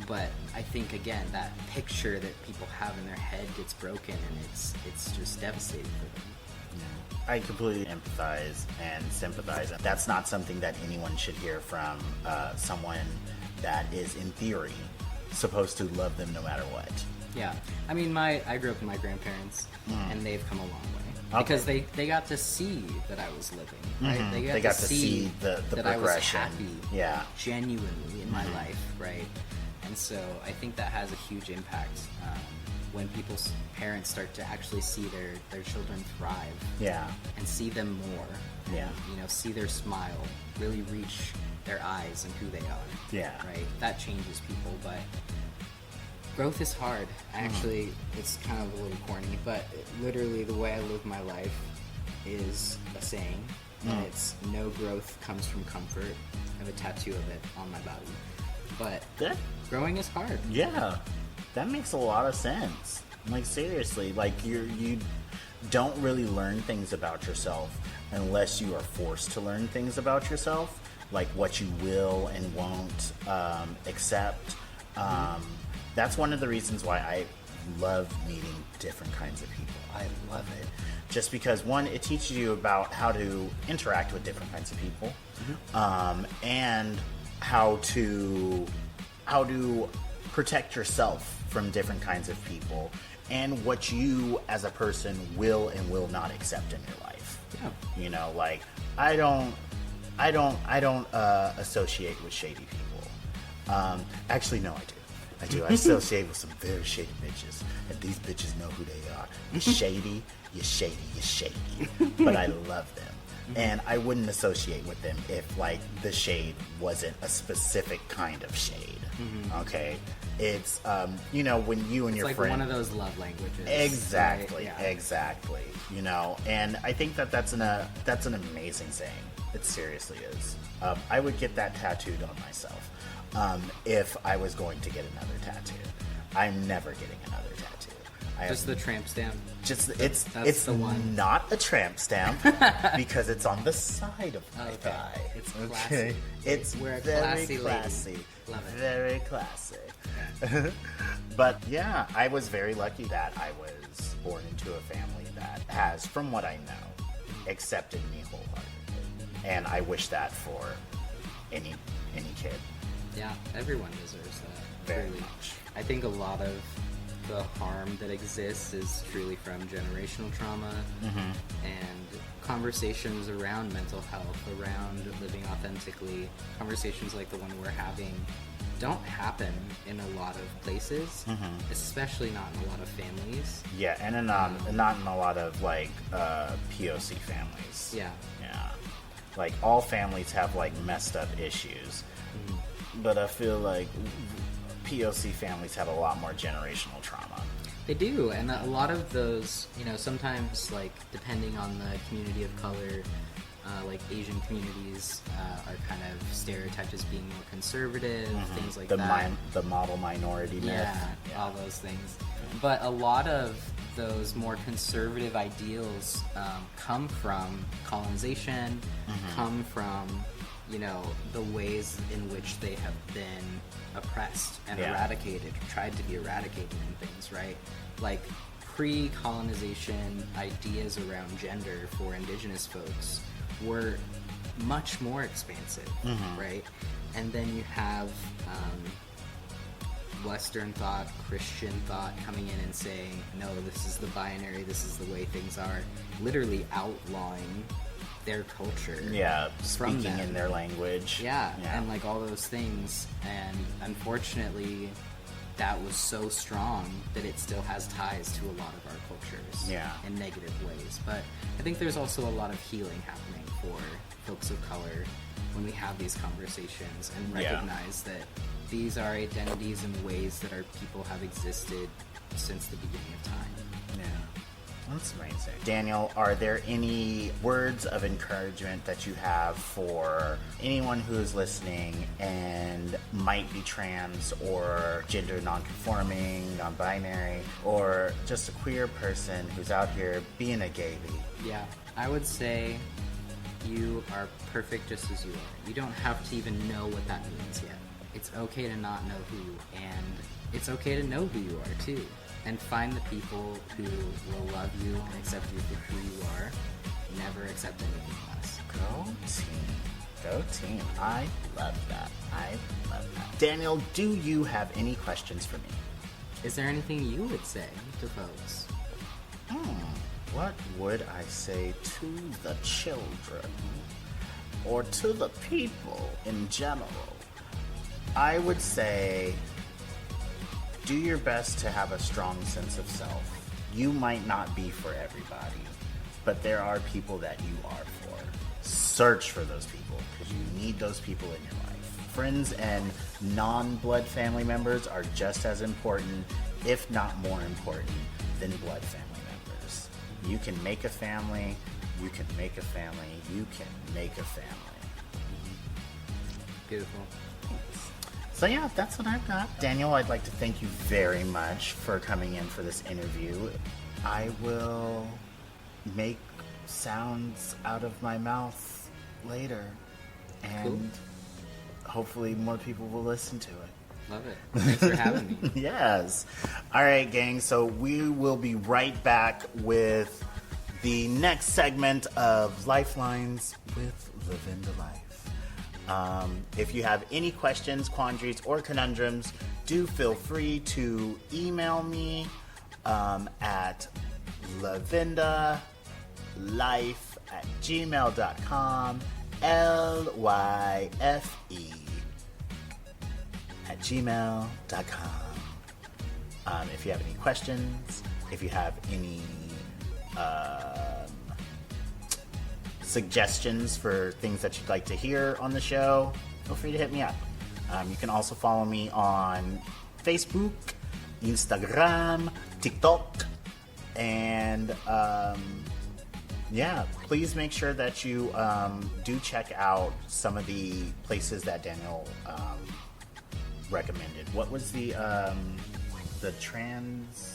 But I think, again, that picture that people have in their head gets broken, and it's just devastating for them. I completely empathize and sympathize. That's not something that anyone should hear from someone that is, in theory, supposed to love them no matter what. Yeah. I mean, I grew up with my grandparents, and they've come a long way. Okay. Because they got to see that I was living, right? They got to see the that I was progression. happy, genuinely in my life, right? And so I think that has a huge impact when people's parents start to actually see their children thrive, and see them more, and, see their smile really reach their eyes and who they are, right? That changes people, but growth is hard. Actually, it's kind of a little corny, but literally the way I live my life is a saying, and it's no growth comes from comfort. I have a tattoo of it on my body. But growing is hard. Yeah, that makes a lot of sense. Like, seriously, like you don't really learn things about yourself unless you are forced to learn things about yourself, like what you will and won't accept. That's one of the reasons why I love meeting different kinds of people. I love it. Just because, one, it teaches you about how to interact with different kinds of people, and how to protect yourself from different kinds of people, and what you as a person will and will not accept in your life. You know, like I don't associate with shady people. Actually, no, I do. I associate with some very shady bitches, and these bitches know who they are. You're shady, you're shady, you're shady. But I love them. And I wouldn't associate with them if, like, the shade wasn't a specific kind of shade. Okay? It's, you know, when you and it's your like friend... one of those love languages. Exactly, right? exactly. You know, and I think that's an amazing saying. It seriously is. I would get that tattooed on myself. If I was going to get another tattoo. I'm never getting another tattoo. Just the tramp stamp? It's the one. Not a tramp stamp because it's on the side of my thigh. It's classy. It's We're a very classy lady. Love it. Very classy. But yeah, I was very lucky that I was born into a family that has, from what I know, accepted me wholeheartedly. And I wish that for any kid. Yeah, everyone deserves that. Very really. much. I think a lot of the harm that exists is truly from generational trauma and conversations around mental health, around living authentically. Conversations like the one we're having don't happen in a lot of places, especially not in a lot of families. Yeah, and not in a lot of, like, POC families. Yeah. Yeah. Like, all families have, like, messed up issues. But I feel like POC families have a lot more generational trauma. They do, and a lot of those, you know, sometimes, like, depending on the community of color, like Asian communities are kind of stereotyped as being more conservative, things like that. The model minority myth. Yeah, all those things. But a lot of those more conservative ideals come from colonization, come from, you know, the ways in which they have been oppressed and eradicated, tried to be eradicated in things, right? Like, pre-colonization ideas around gender for indigenous folks were much more expansive, right? And then you have Western thought, Christian thought coming in and saying, no, this is the binary, this is the way things are, literally outlawing their culture. Yeah, speaking in their language. Yeah, and like all those things. And unfortunately, that was so strong that it still has ties to a lot of our cultures in negative ways. But I think there's also a lot of healing happening for folks of color when we have these conversations and recognize that these are identities and ways that our people have existed since the beginning of time. Yeah. That's amazing. Daniel, are there any words of encouragement that you have for anyone who is listening and might be trans or gender nonconforming, non-binary, or just a queer person who's out here being a gay bee? Yeah, I would say you are perfect just as you are. You don't have to even know what that means yet. It's okay to not know who, and it's okay to know who you are too. And find the people who will love you and accept you for who you are. Never accept anything less. Go team. Go team. I love that. I love that. Daniel, do you have any questions for me? Is there anything you would say to folks? What would I say to the children or to the people in general? I would say do your best to have a strong sense of self. You might not be for everybody, but there are people that you are for. Search for those people because you need those people in your life. Friends and non-blood family members are just as important, if not more important, than blood family members. You can make a family, you can make a family, you can make a family. Beautiful. So yeah, that's what I've got. Daniel, I'd like to thank you very much for coming in for this interview. I will make sounds out of my mouth later, and hopefully more people will listen to it. Love it. Thanks for having me. Yes. All right, gang. So we will be right back with the next segment of Lifelines with Lavinda Life. If you have any questions, quandaries, or conundrums, do feel free to email me at lavindalife@gmail.com, LYFE@gmail.com. If you have any questions, if you have any suggestions for things that you'd like to hear on the show, feel free to hit me up. You can also follow me on Facebook, Instagram, TikTok, and please make sure that you do check out some of the places that Daniel recommended. What was the trans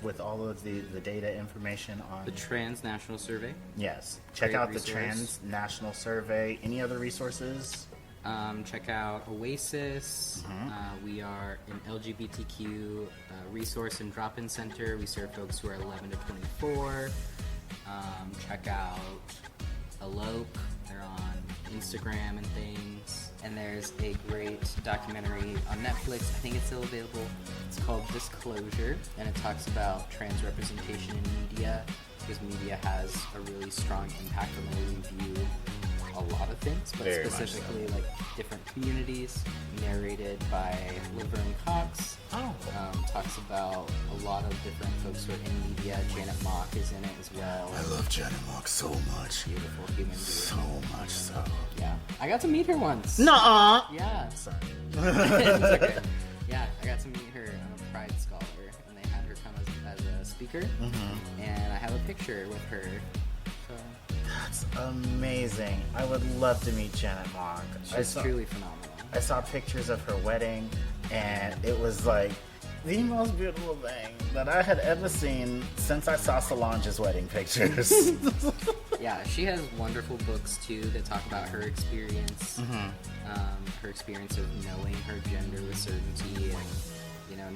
with all of the data information on The Transnational Survey. Yes, check Great out resource. the Transnational Survey. Any other resources? Check out Oasis. We are an LGBTQ resource and drop-in center. We serve folks who are 11 to 24. Check out Elope. They're on Instagram and things. And there's a great documentary on Netflix. I think it's still available. It's called Disclosure, and it talks about trans representation in media, because media has a really strong impact on the way we view a lot of things, but Very much specifically like different communities. Narrated by Laverne Cox. Talks about a lot of different folks who are in media. Janet Mock is in it as well. I love Janet Mock so much. Beautiful human being. So much so. Yeah, I got to meet her once. Nuh-uh. Yeah. Sorry. It's okay. Yeah, I got to meet her. I'm a Pride scholar, and they had her come as a speaker, and I have a picture with her. So That's amazing. I would love to meet Janet Mock. she's truly phenomenal. I saw pictures of her wedding, and it was like the most beautiful thing that I had ever seen since I saw Solange's wedding pictures. Yeah, she has wonderful books too that talk about her experience, her experience of knowing her gender with certainty, and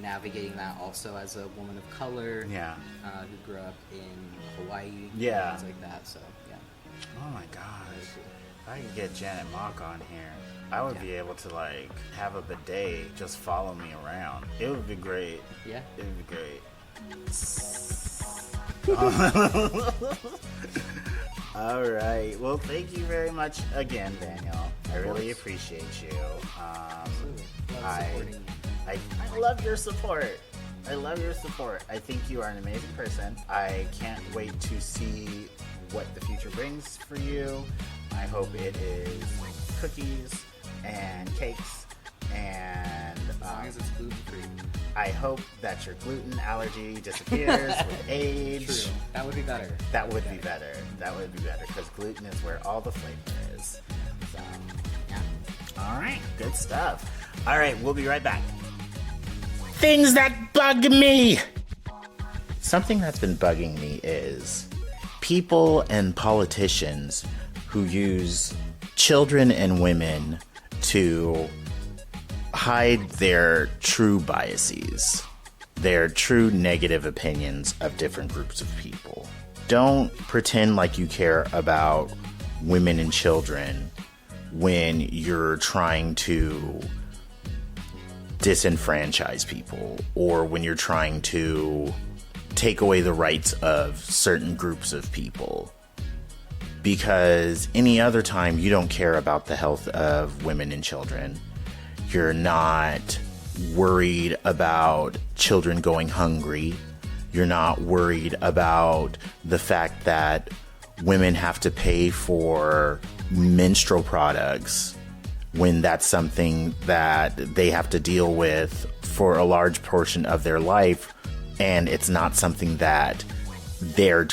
navigating that also as a woman of color, who grew up in Hawaii, things like that. So yeah. Oh my gosh, if I could get Janet Mock on here, I would be able to have a bidet just follow me around. It would be great. Yeah, it would be great. All right. Well, thank you very much again, Daniel. I really appreciate you. Absolutely. Love supporting you. I love your support. I love your support. I think you are an amazing person. I can't wait to see what the future brings for you. I hope it is cookies and cakes, and as long as it's gluten-free. I hope that your gluten allergy disappears with age. True. That would be better. That would be better. That would be better, because gluten is where all the flavor is. So, yeah. All right, good stuff. All right, we'll be right back. Things that bug me. Something that's been bugging me is people and politicians who use children and women to hide their true biases, their true negative opinions of different groups of people. Don't pretend like you care about women and children when you're trying to disenfranchise people, or when you're trying to take away the rights of certain groups of people. Because any other time, you don't care about the health of women and children. You're not worried about children going hungry. You're not worried about the fact that women have to pay for menstrual products when that's something that they have to deal with for a large portion of their life, and it's not something that they're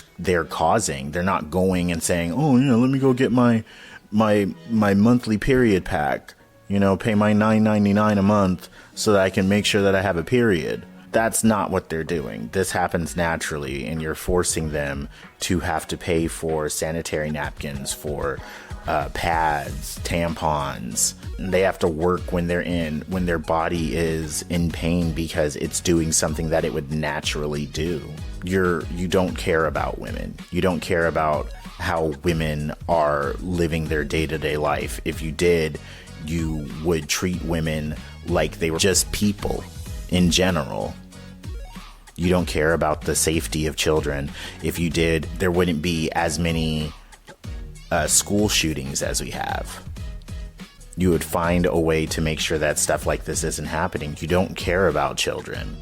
causing. They're not going and saying, oh yeah, let me go get my monthly period pack, pay my $9.99 a month so that I can make sure that I have a period. That's not what they're doing. This happens naturally, and you're forcing them to have to pay for sanitary napkins, for pads, tampons. And they have to work when their body is in pain because it's doing something that it would naturally do. You don't care about women. You don't care about how women are living their day-to-day life. If you did, you would treat women like they were just people in general. You don't care about the safety of children. If you did, there wouldn't be as many school shootings as we have. You would find a way to make sure that stuff like this isn't happening. You don't care about children.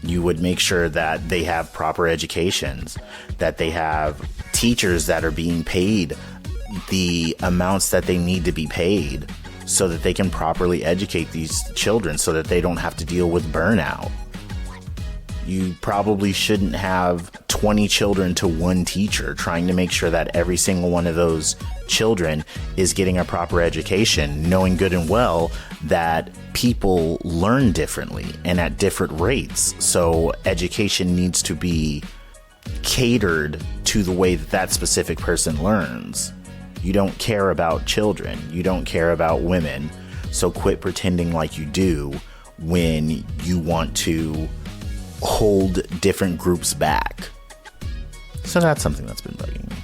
You would make sure that they have proper educations, that they have teachers that are being paid the amounts that they need to be paid so that they can properly educate these children so that they don't have to deal with burnout. You probably shouldn't have 20 children to one teacher, trying to make sure that every single one of those children is getting a proper education, knowing good and well that people learn differently and at different rates. So education needs to be catered to the way that specific person learns. You don't care about children. You don't care about women. So quit pretending like you do when you want to hold different groups back. So that's something that's been bugging me.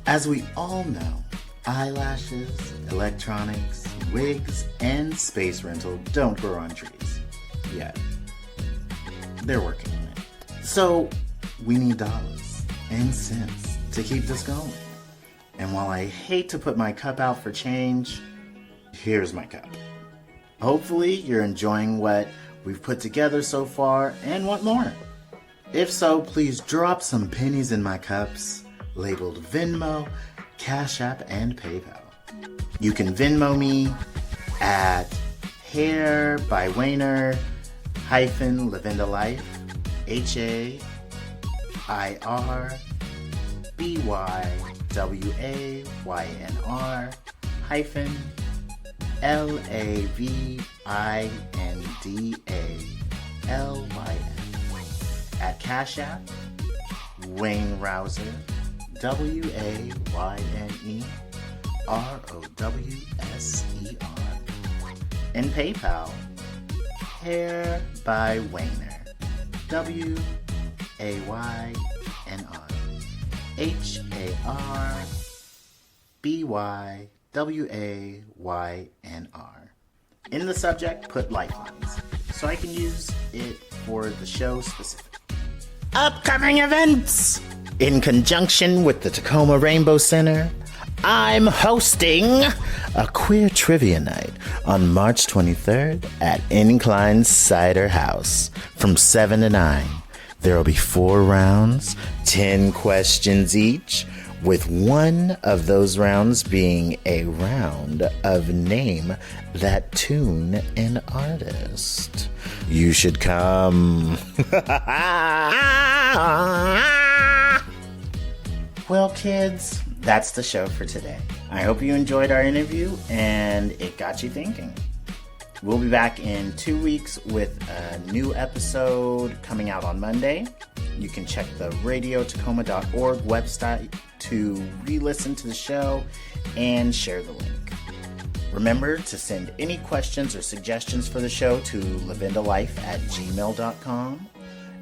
As we all know, eyelashes, electronics, wigs, and space rental don't grow on trees. Yet. They're working on it. So we need dollars and cents to keep this going. And while I hate to put my cup out for change, here's my cup. Hopefully you're enjoying what we've put together so far and want more. If so, please drop some pennies in my cups labeled Venmo, Cash App, and PayPal. You can Venmo me at hair by Wayner hyphen Lavinda Life, HAIRBYWAYNR hyphen LAVINDALYN. At Cash App, Wayne Rouser, WAYNEROWSER. And PayPal, Hair by Wayner, WAYNR, HARBYWAYNR. In the subject, put lifelines, so I can use it for the show specific. Upcoming events! In conjunction with the Tacoma Rainbow Center, I'm hosting a queer trivia night on March 23rd at Incline Cider House from 7 to 9. There will be 4 rounds, 10 questions each, with one of those rounds being a round of Name That Tune an Artist. You should come. Well, kids, that's the show for today. I hope you enjoyed our interview and it got you thinking. We'll be back in 2 weeks with a new episode coming out on Monday. You can check the radiotacoma.org website to re-listen to the show and share the link. Remember to send any questions or suggestions for the show to lavindalife@gmail.com,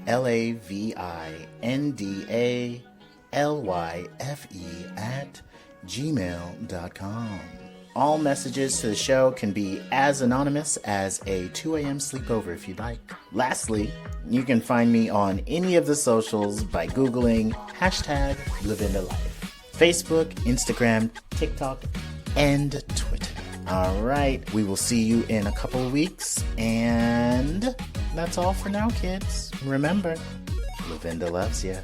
LAVINDALYFE@gmail.com. All messages to the show can be as anonymous as a 2 a.m. sleepover if you'd like. Lastly, you can find me on any of the socials by Googling hashtag Lavinda Life. Facebook, Instagram, TikTok, and Twitter. All right, we will see you in a couple of weeks, and that's all for now, kids. Remember, Lavinda loves you.